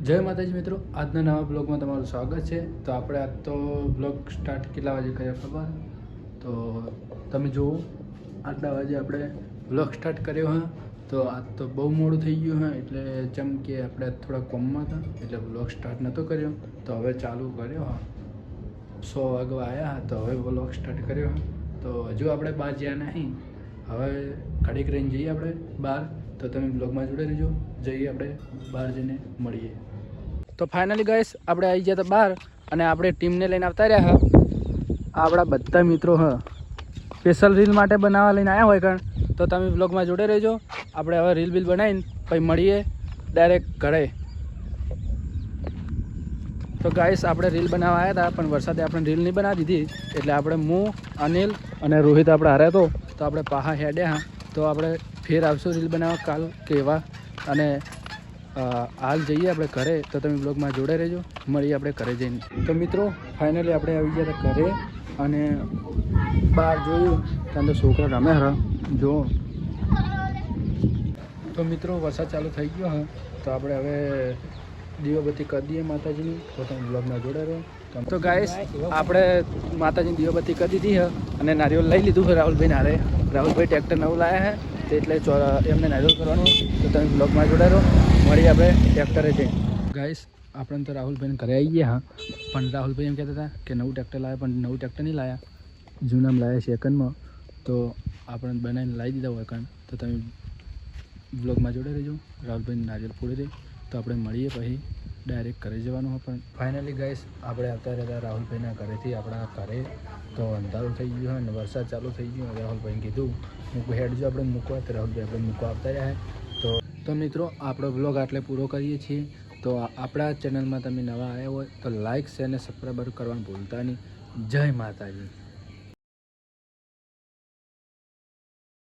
જય માતાજી મિત્રો, આજના નવા બ્લોગમાં તમારું સ્વાગત છે। તો આપણે આજ તો બ્લોગ સ્ટાર્ટ કેટલા વાગે કર્યો ખબર? તો તમે જુઓ, આટલા વાગે આપણે બ્લોગ સ્ટાર્ટ કર્યો હા। તો આજ તો બહુ મોડું થઈ ગયું હા, એટલે જેમ કે આપણે થોડા કોમમાં હતા એટલે બ્લોગ સ્ટાર્ટ નહોતો કર્યો। તો હવે ચાલુ કર્યો હા, 100 વાગવા આવ્યા હા, તો હવે બ્લોગ સ્ટાર્ટ કર્યો હા। તો હજુ આપણે બહાર જ્યાં નહીં, હવે ઘડીક રહીને જઈએ આપણે બહાર। તો તમે બ્લોગમાં જોડે રહેજો, જઈએ આપણે બહાર જઈને મળીએ। તો ફાઇનલી ગાઈસ આપણે આવી ગયા હતા બહાર, અને આપણે ટીમને લઈને આવતા રહ્યા હા। આપણા બધા મિત્રો હા, સ્પેશિયલ રીલ માટે બનાવવા લઈને આવ્યા હોય કારણ, તો તમે બ્લોગમાં જોડે રહેજો। આપણે હવે રીલ બિલ બનાવીને પછી મળીએ ડાયરેક્ટ ઘરે। તો ગાઈસ આપણે રીલ બનાવવા આવ્યા હતા, પણ વરસાદે આપણે રીલ નહીં બનાવી દીધી, એટલે આપણે હું, અનિલ અને રોહિત આપણે હાર્યા તો આપણે પાહા હેડ્યા હા। તો આપણે ફેર આવશું રીલ બનાવવા કાલ કેવા, અને હાલ જઈએ આપણે ઘરે। તો તમે બ્લોગમાં જોડે રહેજો, મળીએ આપણે ઘરે જઈને। તો મિત્રો ફાઇનલી આપણે આવી ગયા હતા ઘરે, અને બહાર જોયું ત્યાં તો છોકરા રમે હરા જો। તો મિત્રો વરસાદ ચાલુ થઈ ગયો હા, તો આપણે હવે દીવાબત્તી કરી દઈએ માતાજીની। તો તમે બ્લોગમાં જોડે રહો। તો ગાઈસ આપણે માતાજીની દીવાબત્તી કરી દીધી હા, અને નારિયેળ લઈ લીધું છે રાહુલભાઈને હારે। રાહુલભાઈ ટ્રેક્ટર નવું લાવ્યા છે, એટલે એમને નારિયેળ કરવાનું। તો તમે બ્લોગમાં જોડે રહો, મળીએ આપણે ટ્રેક્ટરે જઈને। ગાઈસ આપણે તો રાહુલભાઈને ઘરે આવી ગયા હા, પણ રાહુલભાઈ એમ કહેતા હતા કે નવું ટ્રેક્ટર લાવ્યા, પણ નવું ટ્રેક્ટર નહીં લાવ્યા, જૂનામાં લાવ્યા સેકન્ડમાં। તો આપણે બનાવીને લાવી દીધા હોય કારણ, તો તમે બ્લોગમાં જોડે રહેજો। રાહુલભાઈને નારિયેળ ફોડી દે, તો આપણે મળીએ પછી ડાયરેક્ટ ઘરે જવાનું હોય। પણ ફાઇનલી ગાઈસ આપણે આવતા રહેતા રાહુલભાઈના ઘરેથી આપણા ઘરે, તો અંધારું થઈ ગયું હોય અને વરસાદ ચાલુ થઈ ગયો। રાહુલભાઈને કીધું મૂકવા હેડજો આપણે મૂકવા, તો રાહુલભાઈ આપણે મૂકવા આવતા રહ્યા। તો મિત્રો આપણો બ્લોગ આટલે પૂરો કરીએ છીએ। તો આપણા ચેનલમાં તમે નવા આવ્યા હોય તો લાઇક, શેર અને સબસ્ક્રાઈબર કરવાનું ભૂલતા નહીં। જય માતાજી।